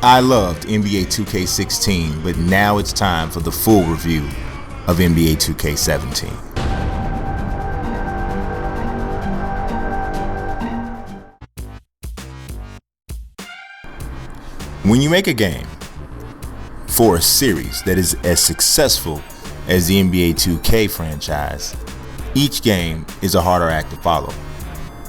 I loved NBA 2K16, but now it's time for the full review of NBA 2K17. When you make a game for a series that is as successful as the NBA 2K franchise, each game is a harder act to follow.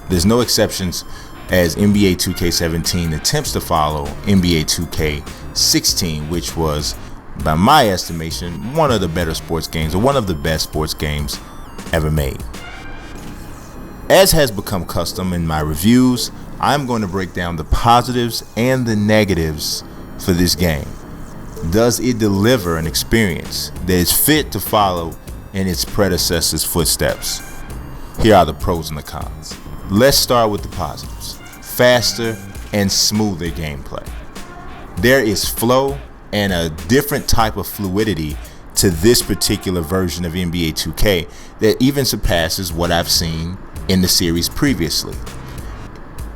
There's no exceptions, as NBA 2K17 attempts to follow NBA 2K16, which was, by my estimation, one of the better sports games, or one of the best sports games ever made. As has become custom in my reviews, I'm going to break down the positives and the negatives for this game. Does it deliver an experience that is fit to follow in its predecessor's footsteps? Here are the pros and the cons. Let's start with the positives. Faster and smoother gameplay. There is flow and a different type of fluidity to this particular version of NBA 2K that even surpasses what I've seen in the series previously.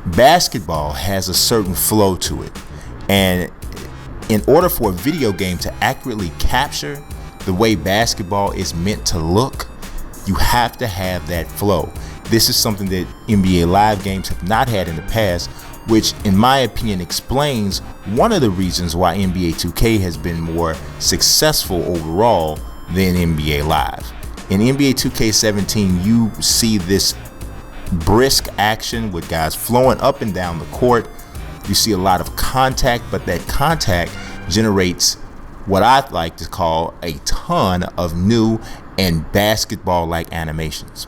Basketball has a certain flow to it, and in order for a video game to accurately capture the way basketball is meant to look, you have to have that flow. This is something that NBA Live games have not had in the past, which in my opinion explains one of the reasons why NBA 2K has been more successful overall than NBA Live. In NBA 2K17, you see this brisk action with guys flowing up and down the court. You see a lot of contact, but that contact generates what I like to call a ton of new and basketball-like animations.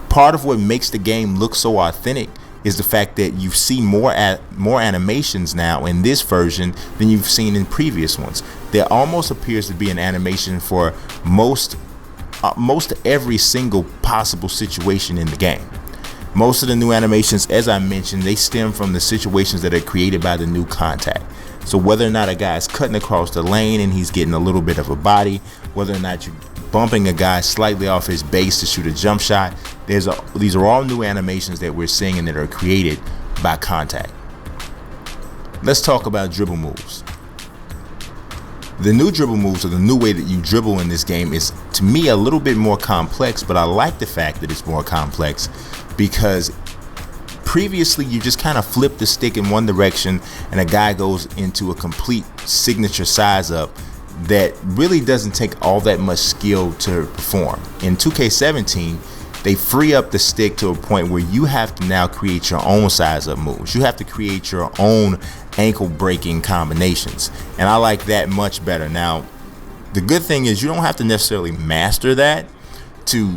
Part of what makes the game look so authentic is the fact that you see more animations now in this version than you've seen in previous ones. There almost appears to be an animation for most every single possible situation in the game. Most of the new animations, as I mentioned, they stem from the situations that are created by the new contact. So whether or not a guy is cutting across the lane and he's getting a little bit of a body, whether or not you're bumping a guy slightly off his base to shoot a jump shot, these are all new animations that we're seeing and that are created by contact. Let's talk about dribble moves. The new dribble moves, or the new way that you dribble in this game, is to me a little bit more complex, but I like the fact that it's more complex because previously you just kind of flip the stick in one direction and a guy goes into a complete signature size up that really doesn't take all that much skill to perform. In 2K17, they free up the stick to a point where you have to now create your own size up moves. You have to create your own ankle breaking combinations, and I like that much better. Now, the good thing is you don't have to necessarily master that to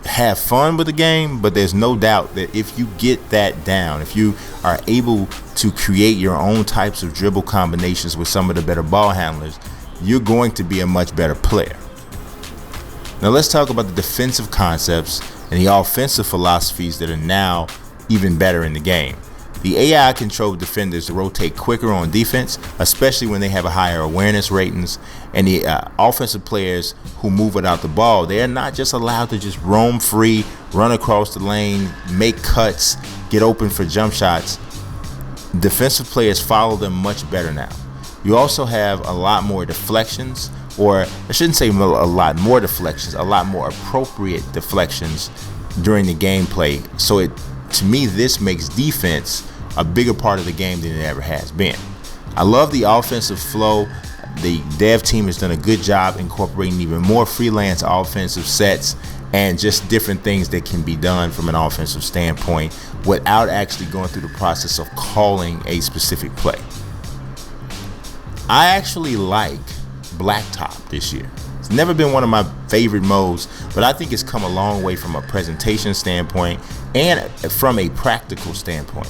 have fun with the game, but there's no doubt that if you get that down, if you are able to create your own types of dribble combinations with some of the better ball handlers, you're going to be a much better player. Now let's talk about the defensive concepts and the offensive philosophies that are now even better in the game. The AI controlled defenders rotate quicker on defense, especially when they have a higher awareness ratings, and the offensive players who move without the ball, they are not just allowed to just roam free, run across the lane, make cuts, get open for jump shots. Defensive players follow them much better now. You also have a lot more deflections, or I shouldn't say a lot more deflections, a lot more appropriate deflections during the gameplay. So to me, this makes defense a bigger part of the game than it ever has been. I love the offensive flow. The dev team has done a good job incorporating even more freelance offensive sets and just different things that can be done from an offensive standpoint without actually going through the process of calling a specific play. I actually like Blacktop this year. It's never been one of my favorite modes, but I think it's come a long way from a presentation standpoint and from a practical standpoint.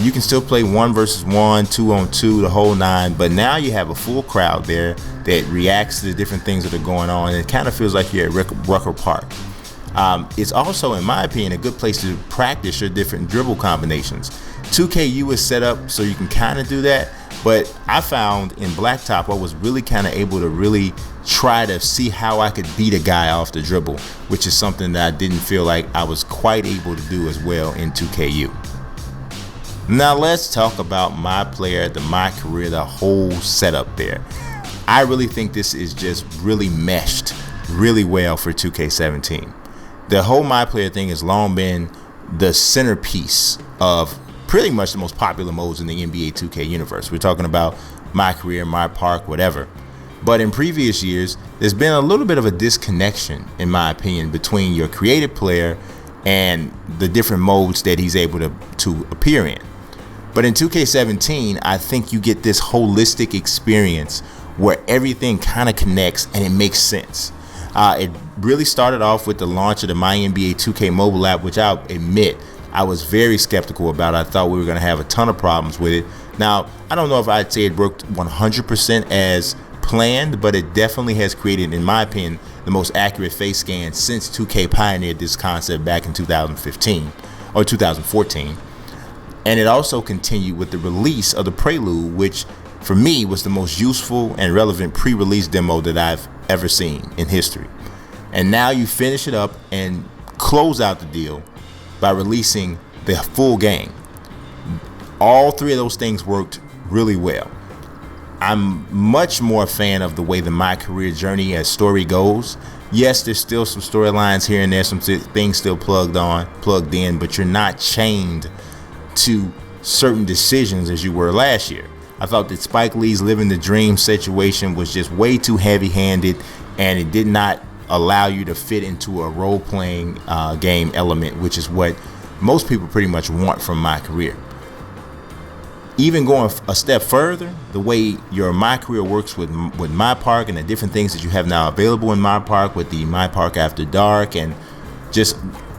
You can still play 1 versus 1, 2 on 2, the whole nine, but now you have a full crowd there that reacts to the different things that are going on. It kind of feels like you're at Rucker Park. It's also, in my opinion, a good place to practice your different dribble combinations. 2KU is set up so you can kind of do that, but I found in Blacktop I was really kind of able to really try to see how I could beat a guy off the dribble, which is something that I didn't feel like I was quite able to do as well in 2KU. Now let's talk about MyPlayer, the MyCareer, the whole setup there. I really think this is just really meshed really well for 2K17. The whole MyPlayer thing has long been the centerpiece of pretty much the most popular modes in the NBA 2K universe. We're talking about MyCareer, MyPark, whatever. But in previous years, there's been a little bit of a disconnection, in my opinion, between your creative player and the different modes that he's able to appear in. But in 2K17, I think you get this holistic experience where everything kind of connects and it makes sense. It really started off with the launch of the MyNBA 2K mobile app, which I'll admit I was very skeptical about. I thought we were going to have a ton of problems with it. Now, I don't know if I'd say it worked 100% as planned, but it definitely has created, in my opinion, the most accurate face scan since 2K pioneered this concept back in 2015 or 2014. And it also continued with the release of the Prelude, which for me was the most useful and relevant pre-release demo that I've ever seen in history. And now you finish it up and close out the deal by releasing the full game. All three of those things worked really well. I'm much more a fan of the way the MyCareer journey as story goes. Yes, there's still some storylines here and there, some things still plugged in, but you're not chained to certain decisions as you were last year. I thought that Spike Lee's Living the Dream situation was just way too heavy-handed, and it did not allow you to fit into a role-playing game element, which is what most people pretty much want from MyCareer. Even going a step further, the way your MyCareer works with MyPark and the different things that you have now available in MyPark with the MyPark After Dark and just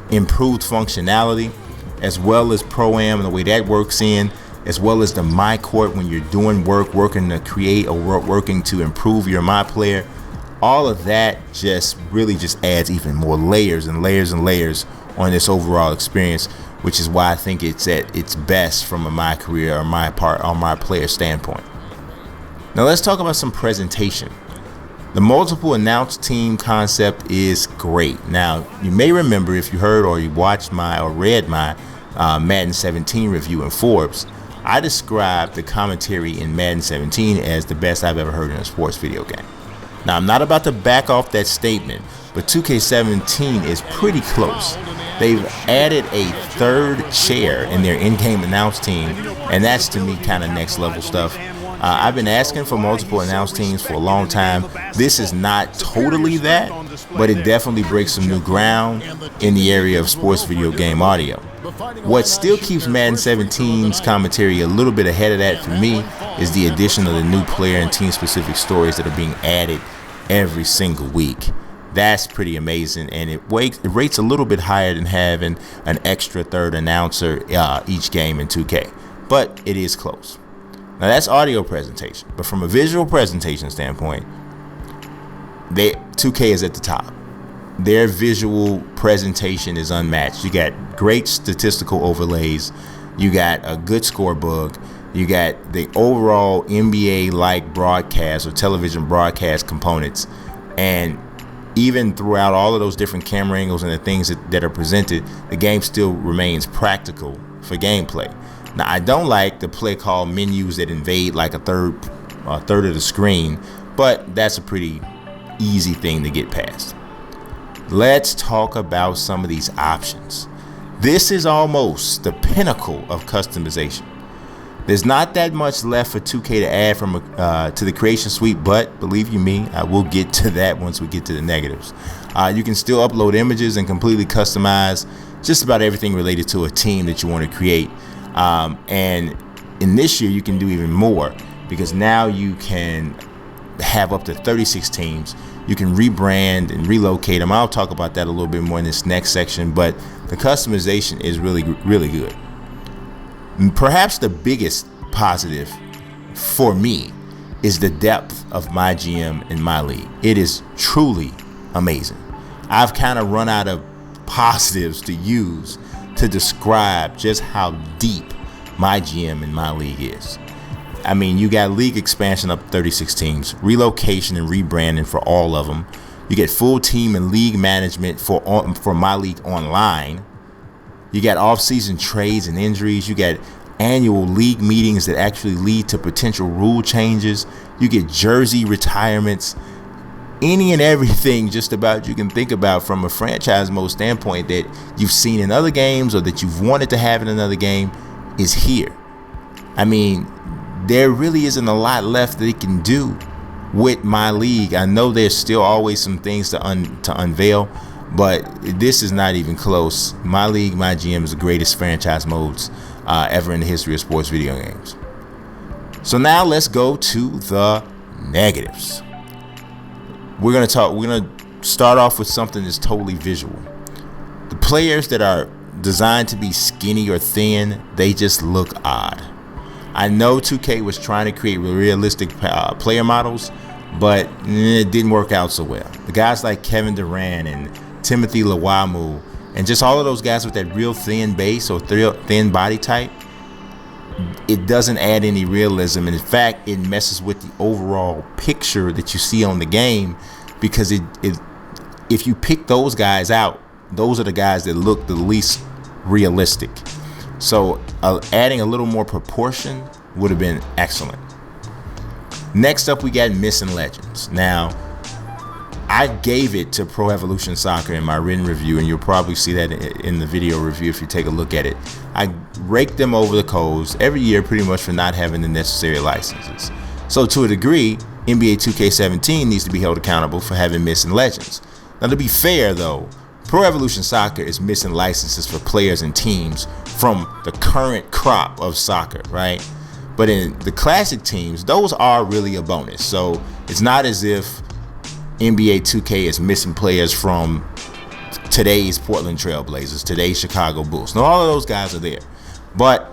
improved functionality, as well as Pro-Am and the way that works in, as well as the MyCourt when you're doing work, working to create or working to improve your MyPlayer. All of that just really just adds even more layers and layers and layers on this overall experience, which is why I think it's at its best from a MyCareer or MyPlayer standpoint. Now let's talk about some presentation. The multiple announced team concept is great. Now you may remember, if you heard or you watched or read my Madden 17 review in Forbes, I described the commentary in Madden 17 as the best I've ever heard in a sports video game. Now I'm not about to back off that statement, but 2K17 is pretty close. They've added a third chair in their in-game announce team, and that's to me kind of next level stuff. I've been asking for multiple announce teams for a long time. This is not totally that, but it definitely breaks some new ground in the area of sports video game audio. What still keeps Madden 17's commentary a little bit ahead of that for me is the addition of the new player and team specific stories that are being added every single week. That's pretty amazing, and it rates a little bit higher than having an extra third announcer each game in 2K, but it is close. Now that's audio presentation, but from a visual presentation standpoint, 2K is at the top. Their visual presentation is unmatched. You got great statistical overlays, you got a good scorebug, you got the overall NBA-like broadcast or television broadcast components, and even throughout all of those different camera angles and the things that are presented, the game still remains practical for gameplay. Now, I don't like the play call menus that invade like a third of the screen, but that's a pretty easy thing to get past. Let's talk about some of these options. This is almost the pinnacle of customization. There's not that much left for 2K to add to the creation suite, but believe you me, I will get to that once we get to the negatives. You can still upload images and completely customize just about everything related to a team that you want to create. And in this year, you can do even more, because now you can have up to 36 teams. You can rebrand and relocate them. I'll talk about that a little bit more in this next section, but the customization is really, really good. Perhaps the biggest positive for me is the depth of MyGM and MyLeague. It is truly amazing. I've kind of run out of positives to use to describe just how deep MyGM and MyLeague is. I mean, you got league expansion up to 36 teams, relocation and rebranding for all of them. You get full team and league management for MyLeague Online. You got off-season trades and injuries. You got annual league meetings that actually lead to potential rule changes. You get jersey retirements, any and everything just about you can think about from a franchise mode standpoint that you've seen in other games or that you've wanted to have in another game is here. I mean, there really isn't a lot left that it can do with my league. I know there's still always some things to unveil, but this is not even close. My league, MyGM is the greatest franchise modes ever in the history of sports video games. So now let's go to the negatives. We're gonna start off with something that's totally visual. The players that are designed to be skinny or thin, they just look odd. I know 2K was trying to create realistic player models, but it didn't work out so well. The guys like Kevin Durant and Timothy Lawamu, and just all of those guys with that real thin base or thin body type, it doesn't add any realism, and in fact it messes with the overall picture that you see on the game, because if you pick those guys out, those are the guys that look the least realistic. So adding a little more proportion would have been excellent. Next up, we got missing legends. Now, I gave it to Pro Evolution Soccer in my written review, and you'll probably see that in the video review if you take a look at it. I raked them over the coals every year pretty much for not having the necessary licenses. So to a degree, NBA 2K17 needs to be held accountable for having missing legends. Now, to be fair though, Pro Evolution Soccer is missing licenses for players and teams from the current crop of soccer, right? But in the classic teams, those are really a bonus. So it's not as if NBA 2K is missing players from today's Portland Trailblazers, today's Chicago Bulls. Now, all of those guys are there. But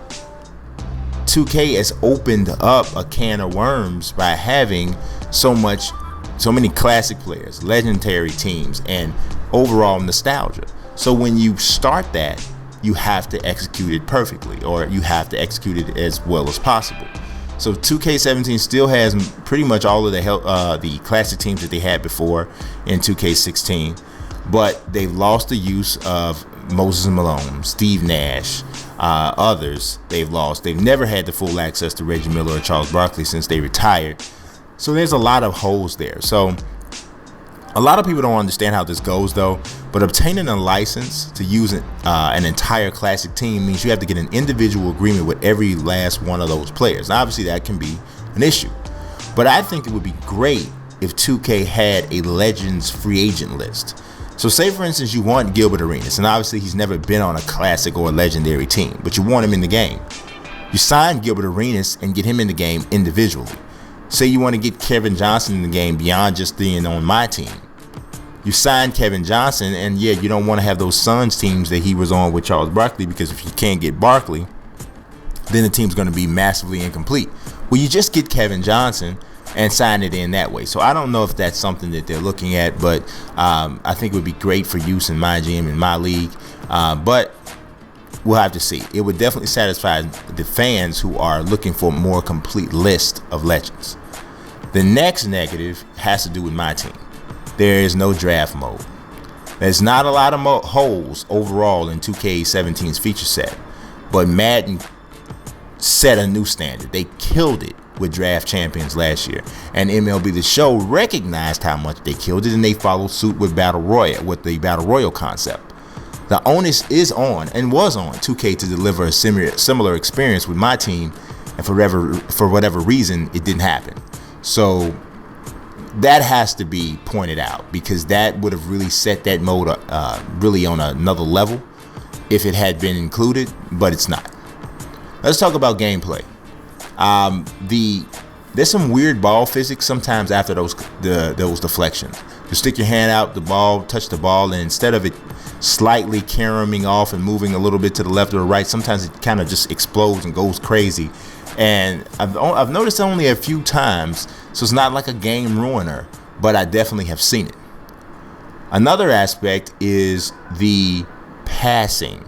2K has opened up a can of worms by having so many classic players, legendary teams, and overall nostalgia. So when you start that, you have to execute it perfectly, or you have to execute it as well as possible. So 2K17 still has pretty much all of the classic teams that they had before in 2K16, but they've lost the use of Moses Malone, Steve Nash, others they've lost. They've never had the full access to Reggie Miller or Charles Barkley since they retired. So there's a lot of holes there. So a lot of people don't understand how this goes though, but obtaining a license to use an entire classic team means you have to get an individual agreement with every last one of those players. Now, obviously that can be an issue, but I think it would be great if 2K had a Legends free agent list. So say for instance you want Gilbert Arenas, and obviously he's never been on a classic or a legendary team, but you want him in the game. You sign Gilbert Arenas and get him in the game individually. Say you want to get Kevin Johnson in the game beyond just being on my team. You sign Kevin Johnson, and yeah, you don't want to have those Suns teams that he was on with Charles Barkley, because if you can't get Barkley, then the team's going to be massively incomplete. Well, you just get Kevin Johnson and sign it in that way. So I don't know if that's something that they're looking at, but I think it would be great for use in MyGM and MyLeague. But we'll have to see. It would definitely satisfy the fans who are looking for a more complete list of legends. The next negative has to do with my team. There is no draft mode. There's not a lot of holes overall in 2K17's feature set, but Madden set a new standard. They killed it with Draft Champions last year, and MLB The Show recognized how much they killed it, and they followed suit with Battle Royale, with the Battle Royale concept. The onus is on, and was on, 2K to deliver a similar experience with my team, and for whatever reason, it didn't happen. So that has to be pointed out, because that would have really set that mode really on another level if it had been included, but it's not. Let's talk about gameplay. There's some weird ball physics sometimes after those deflections. You stick your hand out the ball, touch the ball, and instead of it slightly caroming off and moving a little bit to the left or the right, sometimes it kind of just explodes and goes crazy. And I've noticed only a few times, so it's not like a game ruiner, but I definitely have seen it. Another aspect is the passing.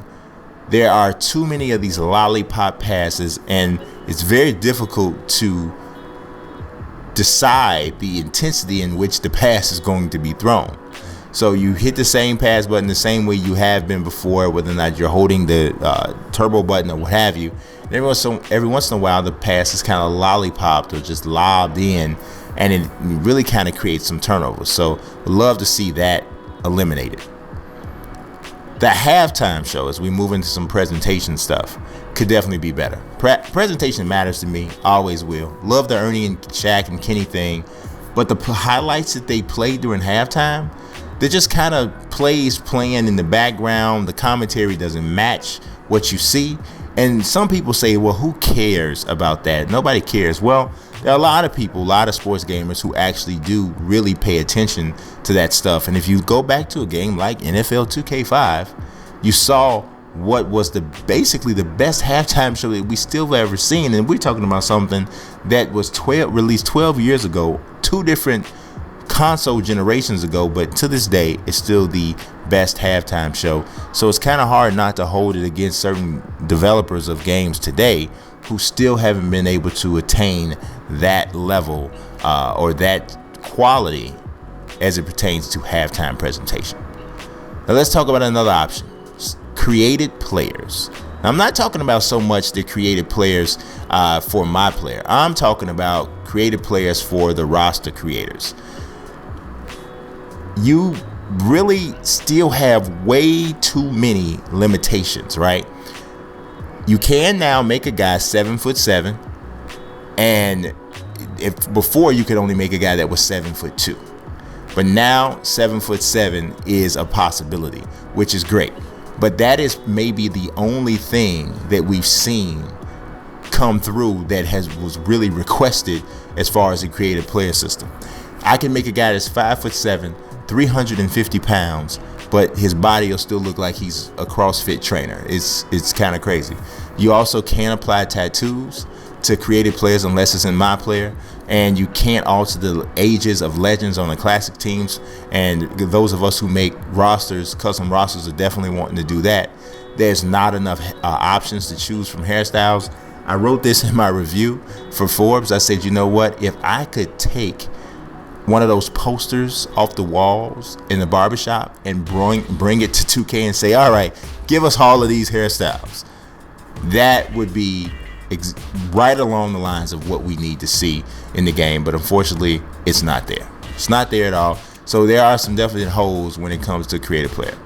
There are too many of these lollipop passes, and it's very difficult to decide the intensity in which the pass is going to be thrown. So you hit the same pass button the same way you have been before, whether or not you're holding the turbo button or what have you, Every once in a while, the pass is kind of lollipopped or just lobbed in, and it really kind of creates some turnovers. So we'd love to see that eliminated. The halftime show, as we move into some presentation stuff, could definitely be better. Presentation matters to me, always will. Love the Ernie and Shaq and Kenny thing, but the highlights that they played during halftime, they're just kind of playing in the background. The commentary doesn't match what you see. And some people say, well, who cares about that? Nobody cares. Well, there are a lot of people, a lot of sports gamers who actually do really pay attention to that stuff. And if you go back to a game like NFL 2K5, you saw what was basically the best halftime show that we still have ever seen. And we're talking about something that was released 12 years ago, 2 different console generations ago, but to this day, it's still the best halftime show. So it's kind of hard not to hold it against certain developers of games today who still haven't been able to attain that level or that quality as it pertains to halftime presentation. Now let's talk about another option, created players. Now, I'm not talking about so much the created players for MyPlayer. I'm talking about created players for the roster creators. You really still have way too many limitations, right? You can now make a guy 7'7", and if before you could only make a guy that was 7'2", but now 7'7" is a possibility, which is great. But that is maybe the only thing that we've seen come through that was really requested as far as the creative player system. I can make a guy that's 5'7", 350 pounds, but his body will still look like he's a CrossFit trainer. It's kind of crazy. You also can't apply tattoos to creative players unless it's in MyPlayer, and you can't alter the ages of legends on the classic teams. And those of us who make rosters, custom rosters, are definitely wanting to do that. There's not enough options to choose from hairstyles. I wrote this in my review for Forbes. I said, you know what? If I could take one of those posters off the walls in the barbershop and bring it to 2K and say, all right, give us all of these hairstyles, that would be right along the lines of what we need to see in the game. But unfortunately, it's not there. It's not there at all. So there are some definite holes when it comes to creative player.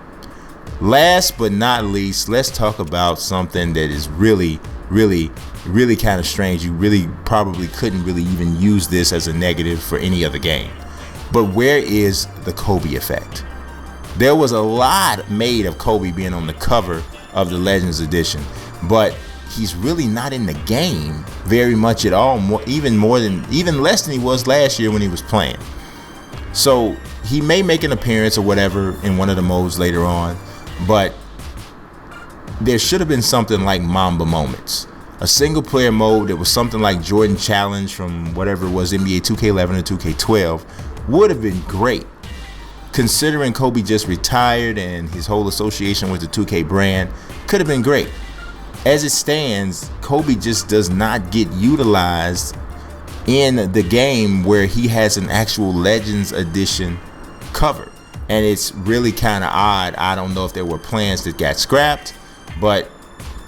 Last but not least, let's talk about something that is really kind of strange. You really probably couldn't really even use this as a negative for any other game. But where is the Kobe effect? There was a lot made of Kobe being on the cover of the Legends Edition, but he's really not in the game very much at all, even less than he was last year when he was playing. So he may make an appearance or whatever in one of the modes later on, but there should have been something like Mamba Moments, a single player mode that was something like Jordan Challenge from whatever it was, NBA 2K11 or 2K12, would have been great. Considering Kobe just retired and his whole association with the 2K brand, could have been great. As it stands, Kobe just does not get utilized in the game where he has an actual Legends Edition cover. And it's really kind of odd. I don't know if there were plans that got scrapped, but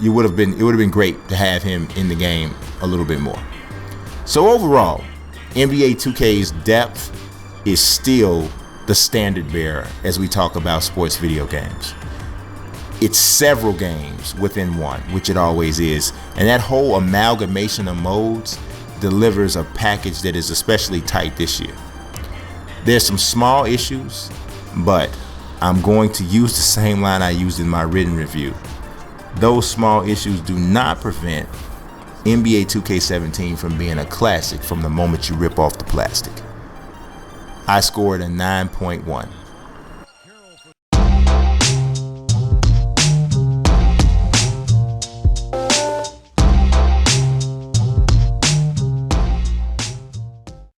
it would have been great to have him in the game a little bit more. So overall, NBA 2K's depth is still the standard bearer as we talk about sports video games. It's several games within one, which it always is, and that whole amalgamation of modes delivers a package that is especially tight this year. There's some small issues, but I'm going to use the same line I used in my written review. Those small issues do not prevent NBA 2K17 from being a classic from the moment you rip off the plastic. I scored a 9.1.